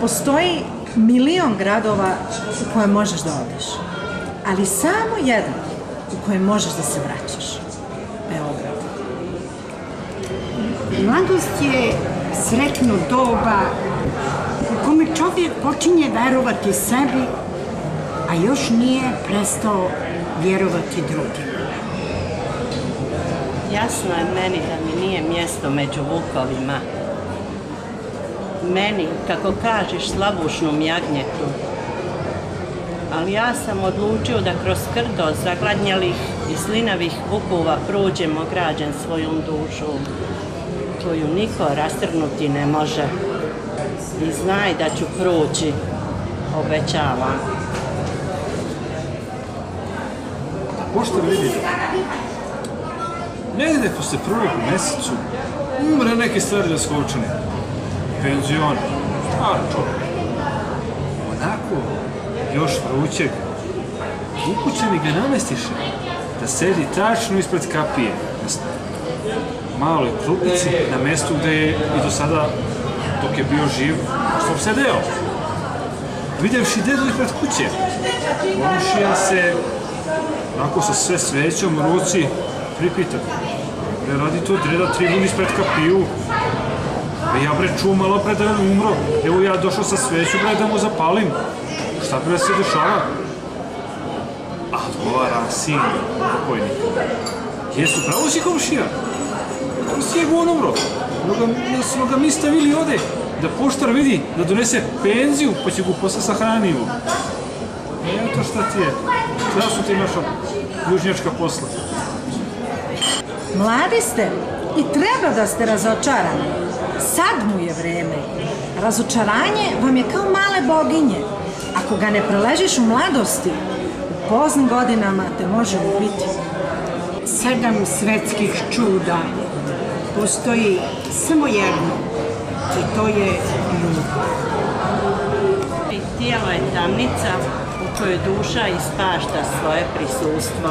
Postoji milion gradova u koje možeš da odeš, ali samo jedan u kojem možeš da se vraćaš. Beograd. Mladost je sretno doba u kome čovjek počinje verovati sebi, a još nije prestao vjerovati drugim. Jasno je meni da mi nije mjesto među vukovima. Meni, kako kažeš, slabušnom jagnjetu. Ali ja sam odlučio da kroz krdo zagladnjelih i slinavih vukova prođem ograđen svojom dušom, koju niko rastrgnuti ne može. I znaj da ću proći, obećavam. Pošto vidi, negdje posle prvog mjesecu umre neke stvari da skočene. Penzion, stvar čovjek. Onako, još vrućeg. Ukućeni ga namestiše da sedi tačno ispred kapije. Maloj klupici na mjestu gdje je i do sada, dok je bio živ, što sedeo. Vidjevši dedu ispred kuće, komšija se, onako sa sve svećom u ruci, pripita. Bre, radi to dreda tribun ispred kapiju. Ja bre čuo malo pre da je umro. Evo ja došao sa sveću bre da mu zapalim. Šta bre se dešava? A odgovara sin pokojnika. Jesu pravo si komšija? Komšija je on umro. Smo ga mi stavili ovde da poštar vidi da donese penziju pa će ga posle sahraniti. Eto šta ti je. Šta su ti naša južnjačka posla? Mladi ste i treba da ste razočarani. Sad mu je vreme. Razočaranje vam je kao male boginje. Ako ga ne preležiš u mladosti, u poznim godinama te može ubiti. 7 svetskih čuda. Postoji samo jedno. I to je ljubav. Tijelo je tamnica u kojoj duša ispašta svoje prisustvo.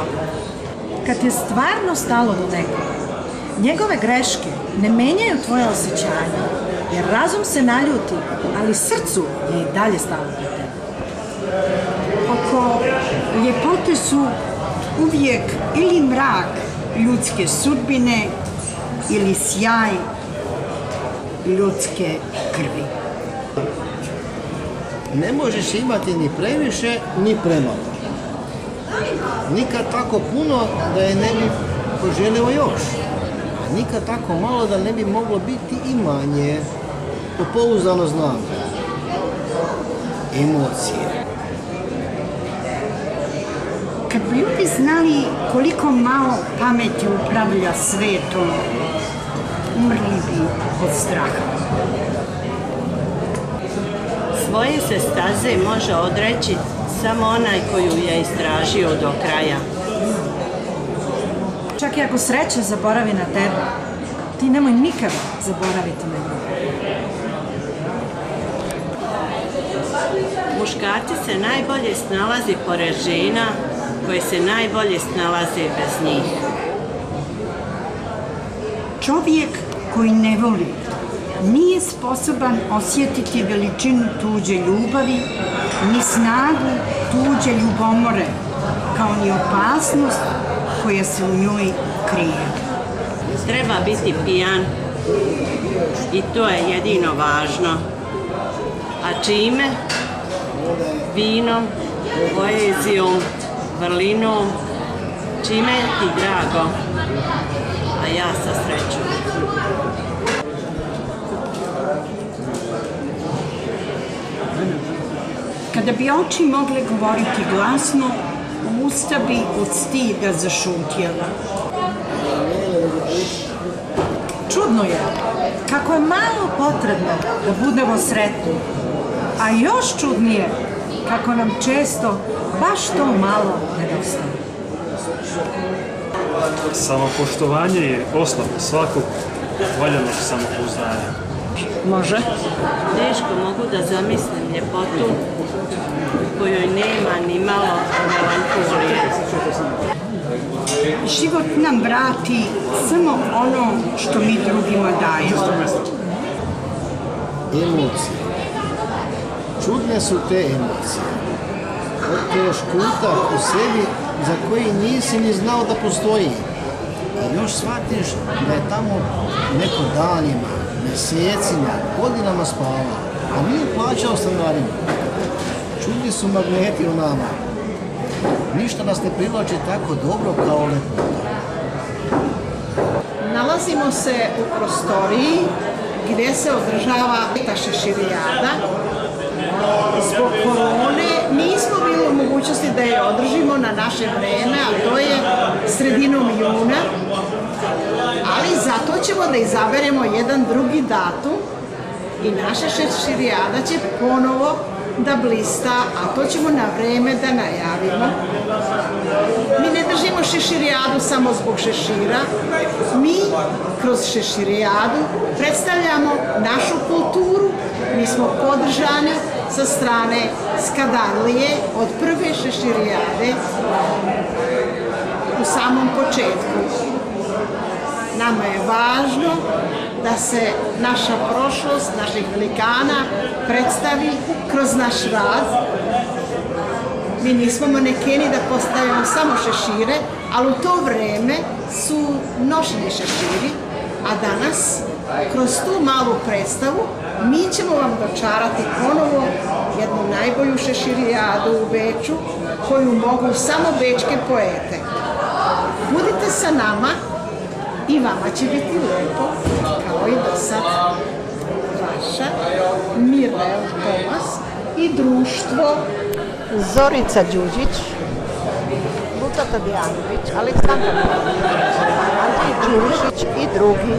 Kad je stvarno stalo do nekoga, njegove greške ne menjaju tvoje osjećanje, jer razum se naljuti, ali srcu je i dalje stalo do tebe. Oko ljepote su uvijek ili mrak ljudske sudbine ili sjaj ljudske krvi. Ne možeš imati ni previše, ni premalo. Nikad tako puno da je ne bi poželio još. A nikad tako malo da ne bi moglo biti i manje. To pouzdano znam. Emocije. Kad bi ljudi znali koliko malo pameti upravlja svetom, umrli bi od straha. Svoje se staze može odreći samo onaj koju je istražio do kraja. Čak i ako sreća zaboravi na tebe, ti nemoj nikada zaboraviti na nju. Muškarci se najbolje snalazi pored žena koje se najbolje snalaze bez njih. Čovjek koji ne voli nije sposoban osjetiti veličinu tuđe ljubavi, ni snagu tuđe ljubomore, kao ni opasnost koja se u njoj krije. Treba biti pijan i to je jedino važno. A čime? Vinom, poezijom, vrlinom, čime ti drago, a ja sa srećom. Kada bi oči mogle govoriti glasno, usta bi od stida zašutjela. Čudno je kako je malo potrebno da budemo sretni, a još čudnije kako nam često baš to malo nedostaje. Samopoštovanje je osnov svakog valjanog samopouzdanja. Može? Teško mogu da zamislim ljepotu u kojoj nema ni malo melankolije. Život nam vrati samo ono što mi drugima dajemo. Emocije. čudne su te emocije. Otkriješ kutak u sebi za koji nisi ni znao da postoji. I još shvatiš da je tamo neko danima, mjesecima, godinama spava, a nije plaćao stanarinu. Čudni su magneti u nama. Ništa nas ne privlači tako dobro kao lepota. Nalazimo se u prostoriji gdje se održava ta šeširijada. Zbog korone nismo bili u mogućnosti da je održimo na naše vreme, a to je sredinom juna, ali zato ćemo da izaberemo jedan drugi datum i naša šeširijada će ponovo da blista, a to ćemo na vreme da najavimo. Mi ne držimo šeširijadu samo zbog šešira, mi kroz šeširijadu predstavljamo našu kulturu, mi smo podržani sa strane Skadarlije od prve šeširijade u samom početku. Nama je važno da se naša prošlost, naših velikana predstavi kroz naš rad. Mi nismo manekeni da postavimo samo šešire, ali u to vreme su nošeni šeširi, a danas, kroz tu malu predstavu, mi ćemo vam dočarati ponovo jednu najbolju šeširijadu u Beču, koju mogu samo bečke poete. Budite sa nama i vama će biti lepo, kao i do sad. Vaša Mirel Tomas i društvo Zorica Đuđić, Luka Tadijanović, Aleksandar Andrej Đurišić i drugi.